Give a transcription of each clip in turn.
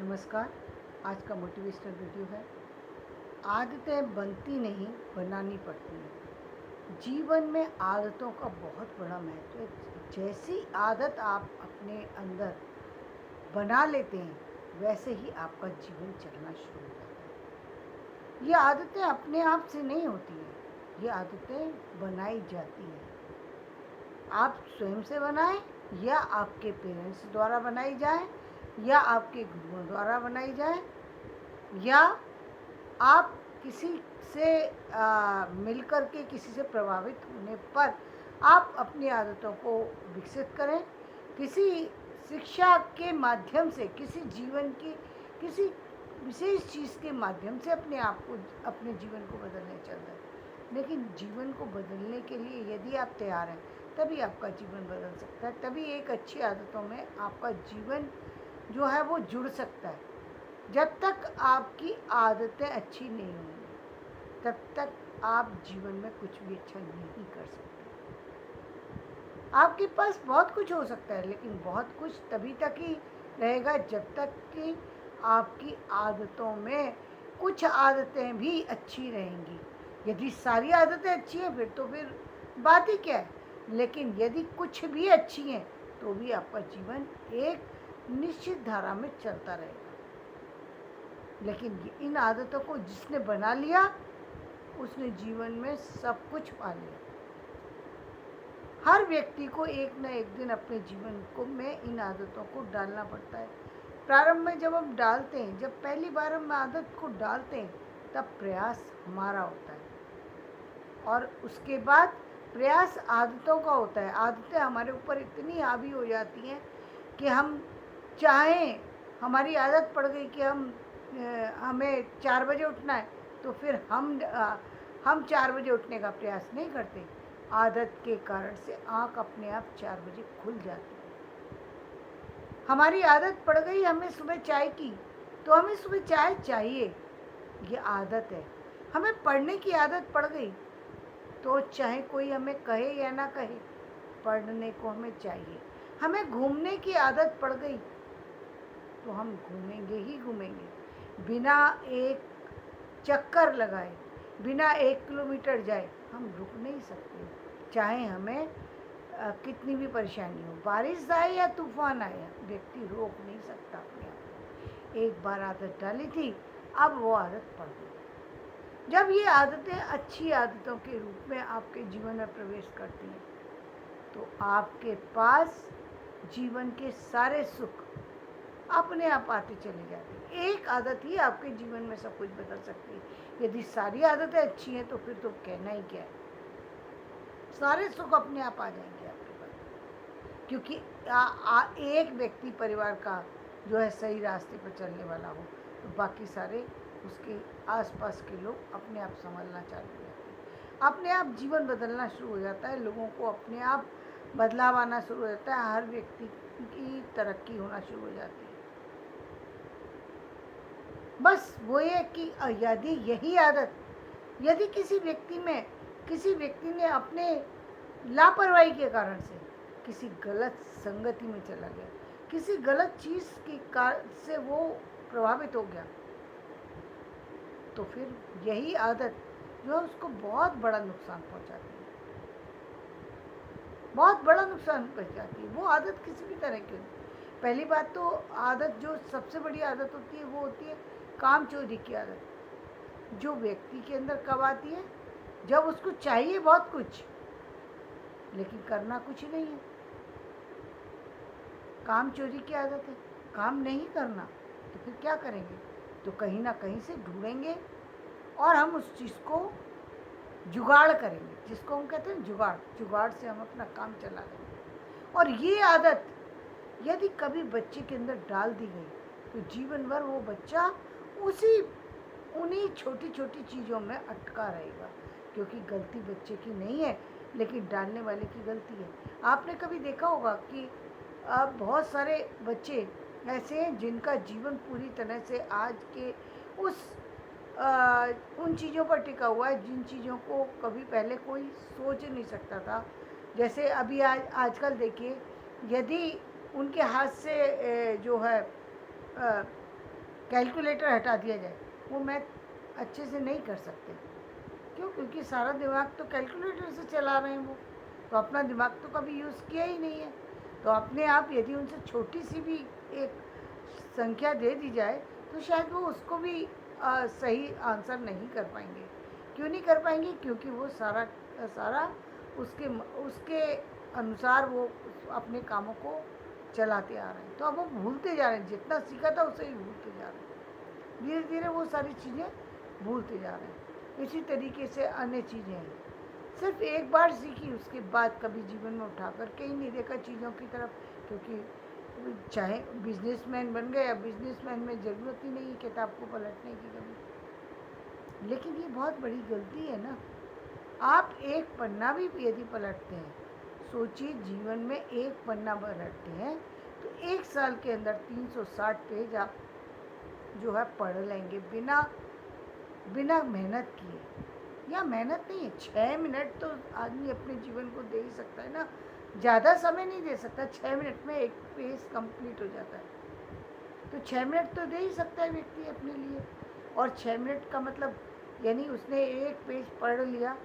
नमस्कार। आज का मोटिवेशनल वीडियो है। आदतें बनती नहीं, बनानी पड़ती हैं। जीवन में आदतों का बहुत बड़ा महत्व है। जैसी आदत आप अपने अंदर बना लेते हैं वैसे ही आपका जीवन चलना शुरू हो जाता है। ये आदतें अपने आप से नहीं होती हैं, ये आदतें बनाई जाती हैं। आप स्वयं से बनाएं या आपके पेरेंट्स द्वारा बनाई जाए या आपके गुरुओं द्वारा बनाई जाए या आप किसी से मिल कर के किसी से प्रभावित होने पर आप अपनी आदतों को विकसित करें। किसी शिक्षा के माध्यम से, किसी जीवन की किसी विशेष चीज़ के माध्यम से अपने आप को, अपने जीवन को बदलने चल रहे हैं। लेकिन जीवन को बदलने के लिए यदि आप तैयार हैं तभी आपका जीवन बदल सकता है। तभी एक अच्छी आदतों में आपका जीवन जो है वो जुड़ सकता है। जब तक आपकी आदतें अच्छी नहीं होंगी तब तक आप जीवन में कुछ भी अच्छा नहीं कर सकते। आपके पास बहुत कुछ हो सकता है लेकिन बहुत कुछ तभी तक ही रहेगा जब तक कि आपकी आदतों में कुछ आदतें भी अच्छी रहेंगी। यदि सारी आदतें अच्छी हैं फिर बात ही क्या है। लेकिन यदि कुछ भी अच्छी हैं तो भी आपका जीवन एक निश्चित धारा में चलता रहेगा। लेकिन इन आदतों को जिसने बना लिया उसने जीवन में सब कुछ पा लिया। हर व्यक्ति को एक न एक दिन अपने जीवन को में इन आदतों को डालना पड़ता है। प्रारंभ में जब हम डालते हैं, जब पहली बार हम आदत को डालते हैं तब प्रयास हमारा होता है और उसके बाद प्रयास आदतों का होता है। आदतें हमारे ऊपर इतनी हावी हो जाती हैं कि हम चाहें, हमारी आदत पड़ गई कि हमें 4 बजे उठना है तो फिर हम 4 बजे उठने का प्रयास नहीं करते। आदत के कारण से आँख अपने आप 4 बजे खुल जाती है। हमारी आदत पड़ गई हमें सुबह चाय की तो हमें सुबह चाय चाहिए, ये आदत है। हमें पढ़ने की आदत पड़ गई तो चाहे कोई हमें कहे या ना कहे, पढ़ने को हमें चाहिए। हमें घूमने की आदत पड़ गई तो हम घूमेंगे ही घूमेंगे। बिना एक चक्कर लगाए, बिना 1 किलोमीटर जाए हम रुक नहीं सकते। चाहे हमें कितनी भी परेशानी हो, बारिश आए या तूफान आए, व्यक्ति रोक नहीं सकता अपने आप को। एक बार आदत डाली थी, अब वो आदत पड़ गई। जब ये आदतें अच्छी आदतों के रूप में आपके जीवन में प्रवेश करती हैं तो आपके पास जीवन के सारे सुख अपने आप आते चले जाते हैं। एक आदत ही आपके जीवन में सब कुछ बदल सकती है। यदि सारी आदतें अच्छी हैं तो फिर तो कहना ही क्या है, सारे सुख अपने आप आ जाएंगे आपके पास। क्योंकि एक व्यक्ति परिवार का जो है सही रास्ते पर चलने वाला हो तो बाकी सारे उसके आसपास के लोग अपने आप संभलना चालू हो जाते हैं। अपने आप जीवन बदलना शुरू हो जाता है। लोगों को अपने आप बदलाव आना शुरू हो जाता है। हर व्यक्ति की तरक्की होना शुरू हो जाती है। बस वो है कि यदि यही आदत, यदि किसी व्यक्ति ने अपने लापरवाही के कारण से किसी गलत संगति में चला गया, किसी गलत चीज़ की से वो प्रभावित हो गया तो फिर यही आदत जो है उसको बहुत बड़ा नुकसान पहुंचाती है, बहुत बड़ा नुकसान पहुंचाती है। वो आदत किसी भी तरह की होती है। पहली बात तो आदत जो सबसे बड़ी आदत होती है वो होती है काम चोरी की आदत, जो व्यक्ति के अंदर कब आती है, जब उसको चाहिए बहुत कुछ लेकिन करना कुछ नहीं है। काम चोरी की आदत है, काम नहीं करना तो फिर क्या करेंगे, तो कहीं ना कहीं से ढूंढेंगे और हम उस चीज़ को जुगाड़ करेंगे, जिसको हम कहते हैं जुगाड़। जुगाड़ से हम अपना काम चला लेंगे। और ये आदत यदि कभी बच्चे के अंदर डाल दी गई तो जीवन भर वो बच्चा उन्हीं छोटी छोटी चीज़ों में अटका रहेगा। क्योंकि गलती बच्चे की नहीं है लेकिन डालने वाले की गलती है। आपने कभी देखा होगा कि बहुत सारे बच्चे ऐसे हैं जिनका जीवन पूरी तरह से आज के उन चीज़ों पर टिका हुआ है जिन चीज़ों को कभी पहले कोई सोच नहीं सकता था। जैसे अभी आजकल देखिए, यदि उनके हाथ से जो है कैलकुलेटर हटा दिया जाए, वो मैथ अच्छे से नहीं कर सकते। क्यों? क्योंकि सारा दिमाग तो कैलकुलेटर से चला रहे हैं वो, तो अपना दिमाग तो कभी यूज़ किया ही नहीं है। तो अपने आप यदि उनसे छोटी सी भी एक संख्या दे दी जाए तो शायद वो उसको भी सही आंसर नहीं कर पाएंगे। क्यों नहीं कर पाएंगे? क्योंकि वो सारा सारा उसके उसके अनुसार वो अपने कामों को चलाते आ रहे हैं। तो अब वो भूलते जा रहे हैं, जितना सीखा था उसे ही भूलते जा रहे हैं। धीरे धीरे वो सारी चीज़ें भूलते जा रहे हैं। इसी तरीके से अन्य चीज़ें हैं, सिर्फ एक बार सीखी उसके बाद कभी जीवन में उठा कर के ही नहीं देखा चीज़ों की तरफ। क्योंकि चाहे बिजनेसमैन बन गए, अब बिजनेसमैन में ज़रूरत ही नहीं है किताब को पलटने की कभी। लेकिन ये बहुत बड़ी गलती है ना। आप एक पन्ना भी यदि पलटते हैं, सोचिए जीवन में एक पन्ना पलटते हैं तो एक साल के अंदर 360 पेज आप जो है पढ़ लेंगे बिना बिना मेहनत किए। या मेहनत नहीं है, 6 मिनट तो आदमी अपने जीवन को दे ही सकता है ना। ज़्यादा समय नहीं दे सकता, 6 मिनट में एक पेज कंप्लीट हो जाता है। तो 6 मिनट तो दे ही सकता है व्यक्ति अपने लिए। और 6 मिनट का मतलब यानी उसने एक पेज पढ़ लिया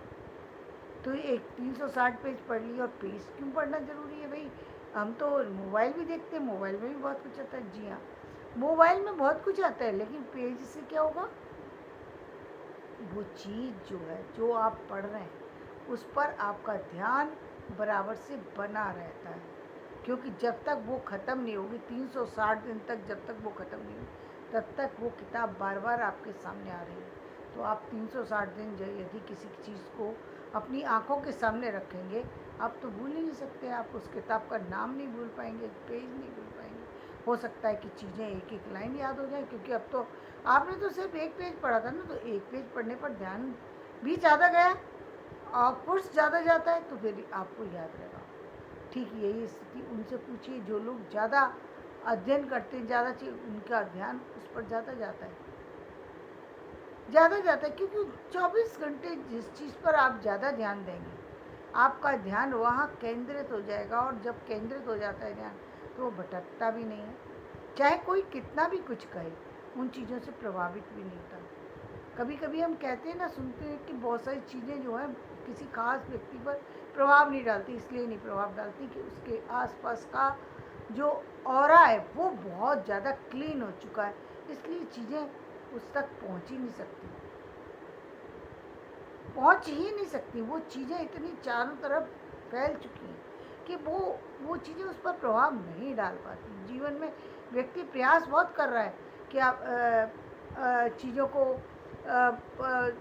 तो एक 360 पेज पढ़ लिया। और पेज क्यों पढ़ना ज़रूरी है भाई? हम तो मोबाइल भी देखते हैं, मोबाइल में भी बहुत कुछ आता है। जी हाँ, मोबाइल में बहुत कुछ आता है, लेकिन पेज से क्या होगा? वो चीज़ जो है, जो आप पढ़ रहे हैं, उस पर आपका ध्यान बराबर से बना रहता है। क्योंकि जब तक वो ख़त्म नहीं होगी, 360 दिन तक जब तक वो ख़त्म नहीं होगी, तब तक वो किताब बार बार आपके सामने आ रही है। तो आप 360 दिन यदि किसी चीज़ को अपनी आँखों के सामने रखेंगे, आप तो भूल ही नहीं सकते। आप उस किताब का नाम नहीं भूल पाएंगे, पेज नहीं भूल पाएंगे। हो सकता है कि चीज़ें एक एक लाइन याद हो जाए, क्योंकि अब तो आपने तो सिर्फ एक पेज पढ़ा था ना, तो एक पेज पढ़ने पर ध्यान भी ज़्यादा गया और कुछ ज़्यादा जाता है तो फिर आपको याद रहेगा। ठीक यही स्थिति उनसे पूछिए जो लोग ज़्यादा अध्ययन करते हैं, ज़्यादा चीज उनका ध्यान उस पर ज़्यादा जाता है, ज़्यादा जाता है। क्योंकि 24 घंटे जिस चीज़ पर आप ज़्यादा ध्यान देंगे, आपका ध्यान वहाँ केंद्रित हो जाएगा। और जब केंद्रित हो जाता है ध्यान, तो वो भटकता भी नहीं है। चाहे कोई कितना भी कुछ कहे, उन चीज़ों से प्रभावित भी नहीं होता। कभी कभी हम कहते हैं ना, सुनते हैं कि बहुत सारी चीज़ें जो है किसी खास व्यक्ति पर प्रभाव नहीं डालती। इसलिए नहीं प्रभाव डालती कि उसके आसपास का जो ऑरा है वो बहुत ज़्यादा क्लीन हो चुका है, इसलिए चीज़ें उस तक पहुंच ही नहीं सकती, पहुंच ही नहीं सकती। वो चीज़ें इतनी चारों तरफ फैल चुकी हैं कि वो चीज़ें उस पर प्रभाव नहीं डाल पाती। जीवन में व्यक्ति प्रयास बहुत कर रहा है कि आप चीज़ों को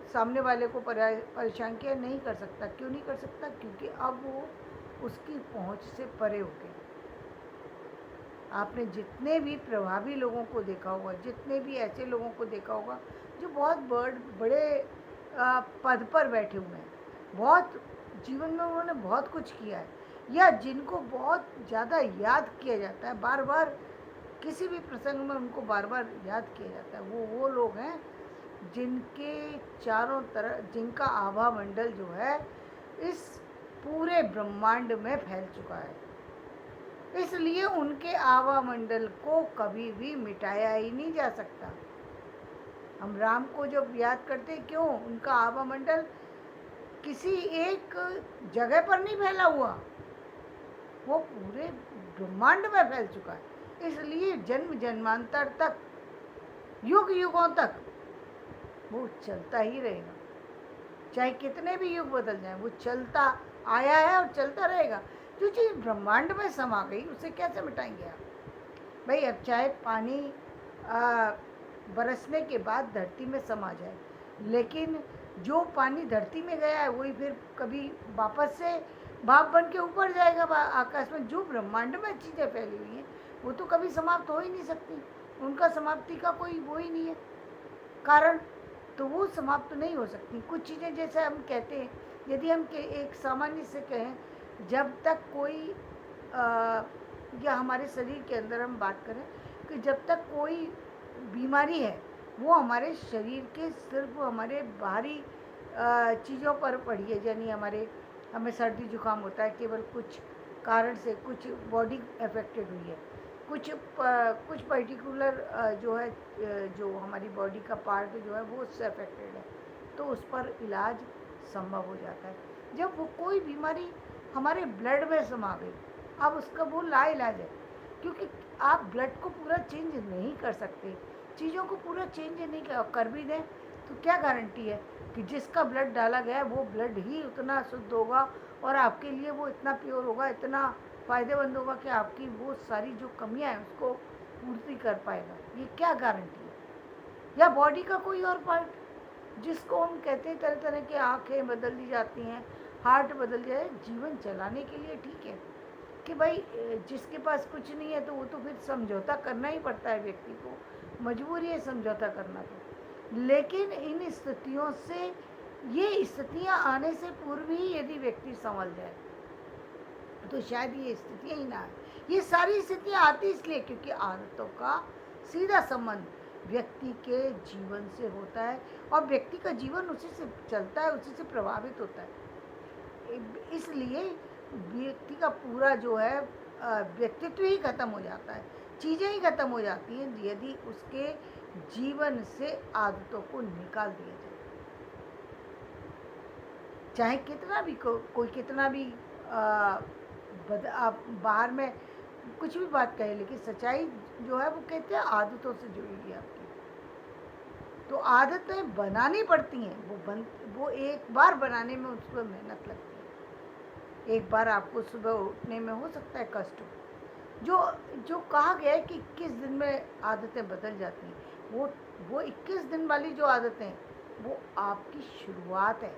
सामने वाले को परेशान किया नहीं कर सकता। क्यों नहीं कर सकता? क्योंकि अब वो उसकी पहुंच से परे हो गए। आपने जितने भी प्रभावी लोगों को देखा होगा, जितने भी ऐसे लोगों को देखा होगा जो बहुत बड़े पद पर बैठे हुए हैं, बहुत जीवन में उन्होंने बहुत कुछ किया है, या जिनको बहुत ज़्यादा याद किया जाता है, बार बार किसी भी प्रसंग में उनको बार बार याद किया जाता है, वो लोग हैं जिनके चारों तरफ, जिनका आभा मंडल जो है इस पूरे ब्रह्मांड में फैल चुका है। इसलिए उनके आभा मंडल को कभी भी मिटाया ही नहीं जा सकता। हम राम को जब याद करते, क्यों? उनका आभा मंडल किसी एक जगह पर नहीं फैला हुआ, वो पूरे ब्रह्मांड में फैल चुका है। इसलिए जन्म जन्मांतर तक, युग युगों तक वो चलता ही रहेगा। चाहे कितने भी युग बदल जाएं, वो चलता आया है और चलता रहेगा। जो चीज़ ब्रह्मांड में समा गई उसे कैसे मिटाएंगे आप? भाई अब चाहे पानी बरसने के बाद धरती में समा जाए, लेकिन जो पानी धरती में गया है वही फिर कभी वापस से भाप बन के ऊपर जाएगा आकाश में। जो ब्रह्मांड में चीज़ें फैली हुई हैं वो तो कभी समाप्त हो ही नहीं सकती, उनका समाप्ति का कोई वो ही नहीं है कारण, तो वो समाप्त नहीं हो सकती। कुछ चीज़ें जैसे हम कहते हैं, यदि हम एक सामान्य से कहें, जब तक कोई या हमारे शरीर के अंदर हम बात करें कि जब तक कोई बीमारी है वो हमारे शरीर के सिर्फ हमारे बाहरी चीज़ों पर पड़ी है, यानी हमें सर्दी जुकाम होता है केवल कुछ कारण से, कुछ बॉडी अफेक्टेड हुई है, कुछ पर्टिकुलर जो है जो हमारी बॉडी का पार्ट जो है वो उससे अफेक्टेड है, तो उस पर इलाज संभव हो जाता है। जब वो कोई बीमारी हमारे ब्लड में समा गई, अब उसका वो लाइलाज है, क्योंकि आप ब्लड को पूरा चेंज नहीं कर सकते, चीज़ों को पूरा चेंज नहीं कर भी दें तो क्या गारंटी है कि जिसका ब्लड डाला गया है वो ब्लड ही उतना शुद्ध होगा और आपके लिए वो इतना प्योर होगा, इतना फ़ायदेमंद होगा कि आपकी वो सारी जो कमियां हैं उसको पूर्ति कर पाएगा। ये क्या गारंटी है? या बॉडी का कोई और पार्ट जिसको हम कहते हैं तरह तरह की आँखें बदल दी जाती हैं, हार्ट बदल जाए, जीवन चलाने के लिए ठीक है कि भाई जिसके पास कुछ नहीं है तो वो तो फिर समझौता करना ही पड़ता है, व्यक्ति को मजबूरी है समझौता करना। तो लेकिन इन स्थितियों से, ये स्थितियां आने से पूर्व ही यदि व्यक्ति संभल जाए तो शायद ये स्थितियां ही ना आए। ये सारी स्थितियां आती इसलिए क्योंकि आदतों का सीधा संबंध व्यक्ति के जीवन से होता है और व्यक्ति का जीवन उसी से चलता है, उसी से प्रभावित होता है। इसलिए व्यक्ति का पूरा जो है व्यक्तित्व ही खत्म हो जाता है, चीज़ें ही खत्म हो जाती हैं यदि उसके जीवन से आदतों को निकाल दिया जाए। चाहे कितना भी कोई कितना भी आप बाहर में कुछ भी बात कहे, लेकिन सच्चाई जो है वो कहते हैं आदतों से जुड़ी हुई है आपकी। तो आदतें बनानी पड़ती हैं, वो एक बार बनाने में उस पर मेहनत लगती है। एक बार आपको सुबह उठने में हो सकता है कष्ट हो। जो कहा गया है कि 21 दिन में आदतें बदल जाती हैं, वो 21 दिन वाली जो आदतें वो आपकी शुरुआत है।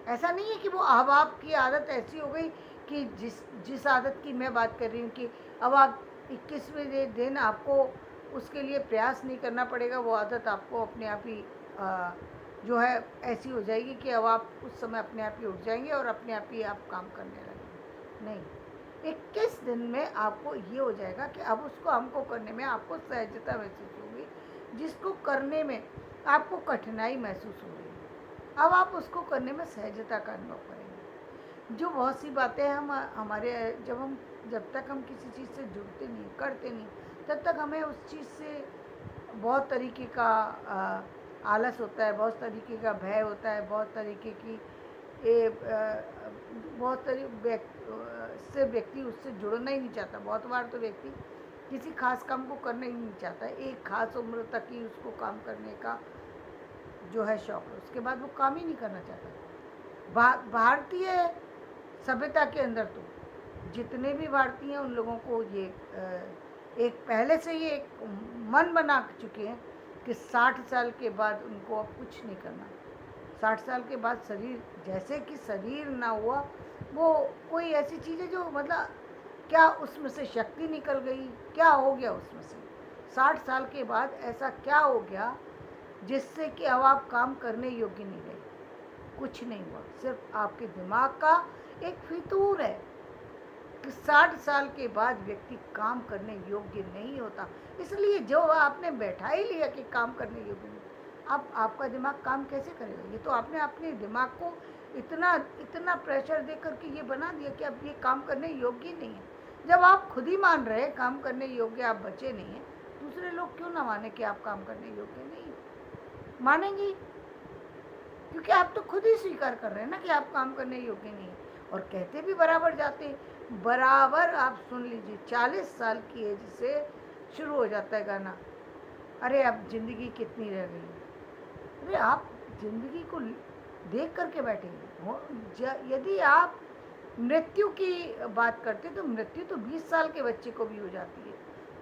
ऐसा नहीं है कि वो अब आपकी आदत ऐसी हो गई कि जिस आदत की मैं बात कर रही हूँ कि अब आप 21वें दिन आपको उसके लिए प्रयास नहीं करना पड़ेगा, वो आदत आपको अपने आप ही जो है ऐसी हो जाएगी कि अब आप उस समय अपने आप ही उठ जाएंगे और अपने आप ही आप काम करने लगेंगे। नहीं, 21 दिन में आपको ये हो जाएगा कि अब उसको हमको करने में आपको सहजता महसूस होगी, जिसको करने में आपको कठिनाई महसूस हो रही है, अब आप उसको करने में सहजता का अनुभव करेंगे। जो बहुत सी बातें हम हमारे जब तक हम किसी चीज़ से जुड़ते नहीं, करते नहीं, तब तक हमें उस चीज़ से बहुत तरीके का आलस होता है, बहुत तरीके का भय होता है, बहुत तरीके की बहुत से व्यक्ति उससे जुड़ना ही नहीं चाहता। बहुत बार तो व्यक्ति किसी खास काम को करना ही नहीं चाहता है, एक खास उम्र तक ही उसको काम करने का जो है शौक है, उसके बाद वो काम ही नहीं करना चाहता। भारतीय सभ्यता के अंदर तो जितने भी भारतीय हैं उन लोगों को ये एक पहले से ही एक मन बना चुके हैं कि 60 साल के बाद उनको अब कुछ नहीं करना। 60 साल के बाद शरीर, जैसे कि शरीर ना हुआ, वो कोई ऐसी चीज़ है जो मतलब क्या उसमें से शक्ति निकल गई, क्या हो गया उसमें से? 60 साल के बाद ऐसा क्या हो गया जिससे कि अब आप काम करने योग्य नहीं रहे? कुछ नहीं हुआ, सिर्फ आपके दिमाग का एक फितूर है कि 60 साल के बाद व्यक्ति काम करने योग्य नहीं होता। इसलिए जो आपने बैठा ही लिया कि काम करने योग्य नहीं, अब आपका दिमाग काम कैसे करेगा? ये तो आपने अपने दिमाग को इतना प्रेशर दे करके ये बना दिया कि अब ये काम करने योग्य नहीं है। जब आप खुद ही मान रहे हैं काम करने योग्य आप बचे नहीं हैं, दूसरे लोग क्यों ना माने कि आप काम करने योग्य नहीं? मानेंगे, क्योंकि आप तो खुद ही स्वीकार कर रहे हैं ना कि आप काम करने योग्य नहीं है, और कहते भी बराबर जाते हैं। बराबर आप सुन लीजिए, 40 साल की एज से शुरू हो जाता है गाना, अरे अब ज़िंदगी कितनी रह गई। अरे आप ज़िंदगी को देख करके बैठेंगे। यदि आप मृत्यु की बात करते तो मृत्यु तो 20 साल के बच्चे को भी हो जाती है,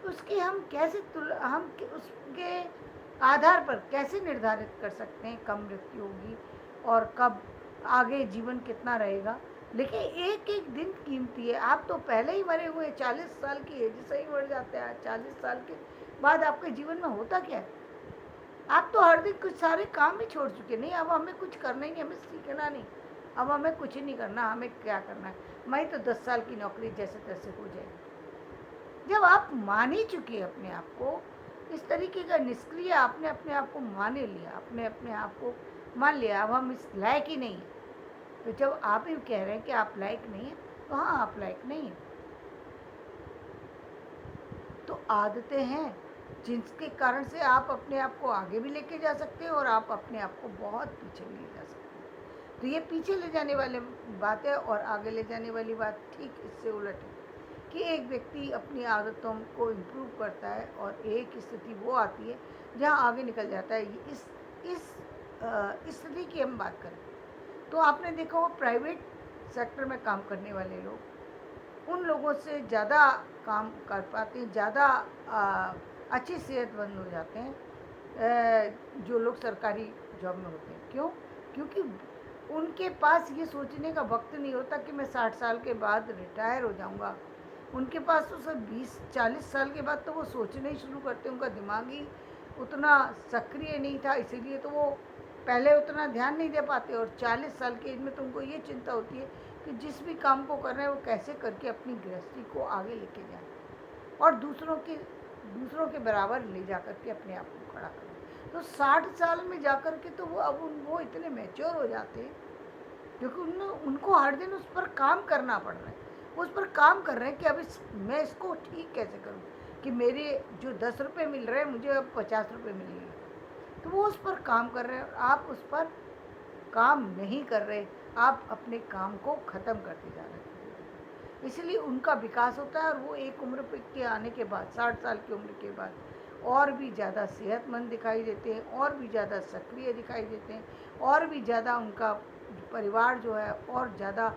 तो उसकी हम कैसे हम उसके आधार पर कैसे निर्धारित कर सकते हैं कब मृत्यु होगी और कब आगे जीवन कितना रहेगा? लेकिन एक एक दिन कीमती है। आप तो पहले ही मरे हुए, 40 साल की एज से ही मर जाते हैं। 40 साल के बाद आपके जीवन में होता क्या है? आप तो हर दिन कुछ सारे काम ही छोड़ चुके। नहीं, अब हमें कुछ करना ही नहीं, हमें सीखना नहीं, अब हमें कुछ ही नहीं करना, हमें क्या करना है? मैं तो 10 साल की नौकरी जैसे तैसे हो जाएगी। जब आप मान ही चुके अपने आप को, इस तरीके का निष्क्रिय आपने अपने आप को मान लिया, अपने आप को मान लिया, अब हम इस लायक ही नहीं हैं। तो जब आप ही कह रहे हैं कि आप लायक नहीं हैं, तो हाँ, आप लायक नहीं हैं। आदतें हैं जिनके कारण से आप अपने आप को आगे भी लेके जा सकते हैं और आप अपने आप को बहुत पीछे भी ले जा सकते हैं। तो ये पीछे ले जाने वाली बात है और आगे ले जाने वाली बात ठीक इससे उलट है कि एक व्यक्ति अपनी आदतों को इम्प्रूव करता है और एक स्थिति वो आती है जहाँ आगे निकल जाता है। इस स्थिति की हम बात करें तो आपने देखा हो प्राइवेट सेक्टर में काम करने वाले लोग उन लोगों से ज़्यादा काम कर पाते हैं, ज़्यादा अच्छी सेहतमंद हो जाते हैं जो लोग सरकारी जॉब में होते हैं। क्यों? क्योंकि उनके पास ये सोचने का वक्त नहीं होता कि मैं 60 साल के बाद रिटायर हो जाऊंगा। उनके पास तो सब 20-40 साल के बाद तो वो सोचना ही शुरू करते हैं। उनका दिमाग ही उतना सक्रिय नहीं था, इसीलिए तो वो पहले उतना ध्यान नहीं दे पाते और 40 साल की एज में तो उनको ये चिंता होती है कि जिस भी काम को कर रहे हैं वो कैसे करके अपनी गृहस्थी को आगे लेके जाएं और दूसरों के बराबर ले जा कर के अपने आप को खड़ा करें। तो 60 साल में जा कर के तो वो इतने मैच्योर हो जाते हैं क्योंकि उनको हर दिन उस पर काम करना पड़ रहा है। वो उस पर काम कर रहे हैं कि अब मैं इसको ठीक कैसे करूं कि मेरे जो 10 रुपये मिल रहे हैं मुझे अब 50 रुपये मिलेंगे। तो वो उस पर काम कर रहे हैं और आप उस पर काम नहीं कर रहे, आप अपने काम को ख़त्म करते जा रहे हैं। इसलिए उनका विकास होता है और वो एक उम्र के आने के बाद 60 साल की उम्र के बाद और भी ज़्यादा सेहतमंद दिखाई देते हैं, और भी ज़्यादा सक्रिय दिखाई देते हैं, और भी ज़्यादा उनका परिवार जो है और ज़्यादा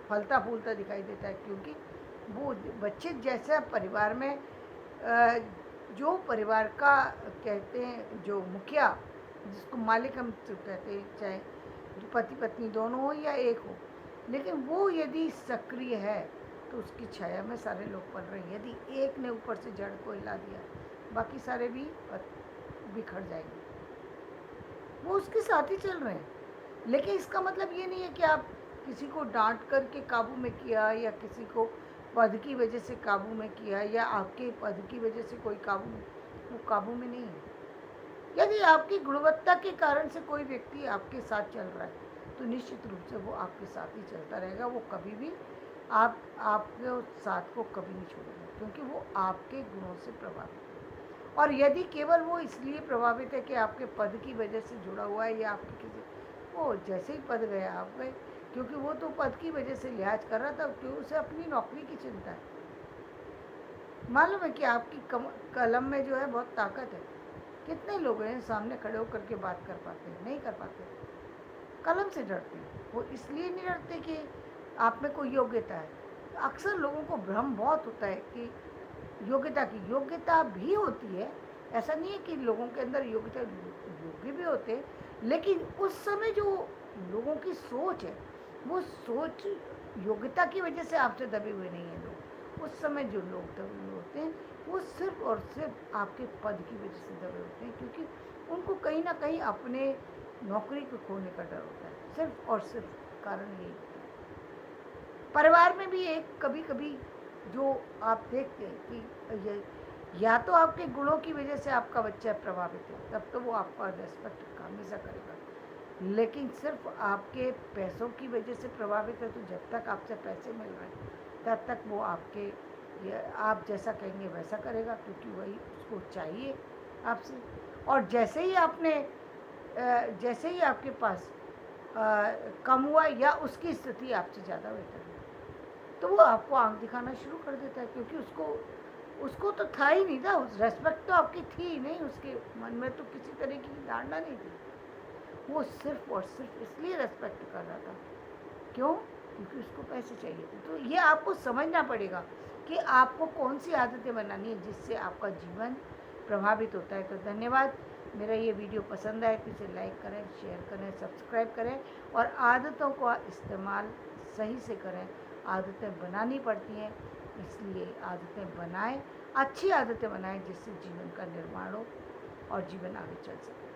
फलता फूलता दिखाई देता है। क्योंकि वो बच्चे जैसा परिवार में जो परिवार का कहते हैं जो मुखिया जिसको मालिक हम कहते हैं, चाहे जो पति पत्नी दोनों हो या एक हो, लेकिन वो यदि सक्रिय है तो उसकी छाया में सारे लोग पल रहे हैं। यदि एक ने ऊपर से जड़ को हिला दिया बाकी सारे भी बिखर जाएंगे। वो उसके साथ ही चल रहे हैं। लेकिन इसका मतलब ये नहीं है कि आप किसी को डांट करके काबू में किया या किसी को पद की वजह से काबू में किया या आपके पद की वजह से कोई वो काबू में नहीं है। यदि आपकी गुणवत्ता के कारण से कोई व्यक्ति आपके साथ चल रहा है तो निश्चित रूप से वो आपके साथ ही चलता रहेगा। वो कभी भी आपके साथ को कभी नहीं छोड़ेगा क्योंकि वो आपके गुणों से प्रभावित है। और यदि केवल वो इसलिए प्रभावित है कि आपके पद की वजह से जुड़ा हुआ है या आपके किसी वो जैसे ही पद गया आप गए, क्योंकि वो तो पद की वजह से लिहाज कर रहा था, क्यों उसे अपनी नौकरी की चिंता है। मालूम है कि आपकी कलम में जो है बहुत ताकत है। कितने लोग हैं सामने खड़े होकर के बात कर पाते हैं? नहीं कर पाते, कलम से डरते हैं। वो इसलिए नहीं डरते कि आप में कोई योग्यता है। अक्सर लोगों को भ्रम बहुत होता है कि योग्यता भी होती है। ऐसा नहीं है कि लोगों के अंदर योग्य भी होते हैं, लेकिन उस समय जो लोगों की सोच है वो सोच योग्यता की वजह से आपसे दबे हुए नहीं हैं लोग। उस समय जो लोग दबे हुए होते हैं वो सिर्फ और सिर्फ आपके पद की वजह से दबे होते हैं, क्योंकि उनको कहीं ना कहीं अपने नौकरी को खोने का डर होता है। सिर्फ और सिर्फ कारण यही होता है। परिवार में भी एक कभी कभी जो आप देखते हैं कि या तो आपके गुणों की वजह से आपका बच्चा प्रभावित है, तब तो वो आपका रेस्पेक्ट हमेशा करेगा। लेकिन सिर्फ आपके पैसों की वजह से प्रभावित है तो जब तक आपसे पैसे मिल रहे हैं तब तक वो आप जैसा कहेंगे वैसा करेगा, क्योंकि वही उसको चाहिए आपसे। और जैसे ही आपके पास कम हुआ या उसकी स्थिति आपसे ज़्यादा बेहतर है तो वो आपको आंख दिखाना शुरू कर देता है, क्योंकि उसको तो था ही नहीं था। उस रेस्पेक्ट तो आपकी थी ही नहीं, उसके मन में तो किसी तरह की धारणा नहीं थी। वो सिर्फ और सिर्फ इसलिए रेस्पेक्ट कर रहा था। क्यों? क्योंकि उसको पैसे चाहिए थे। तो ये आपको समझना पड़ेगा कि आपको कौन सी आदतें बनानी है जिससे आपका जीवन प्रभावित होता है। तो धन्यवाद। मेरा ये वीडियो पसंद आए तो इसे लाइक करें, शेयर करें, सब्सक्राइब करें और आदतों का इस्तेमाल सही से करें। आदतें बनानी पड़ती हैं, इसलिए आदतें बनाएं, अच्छी आदतें बनाएं जिससे जीवन का निर्माण हो और जीवन आगे चल सके।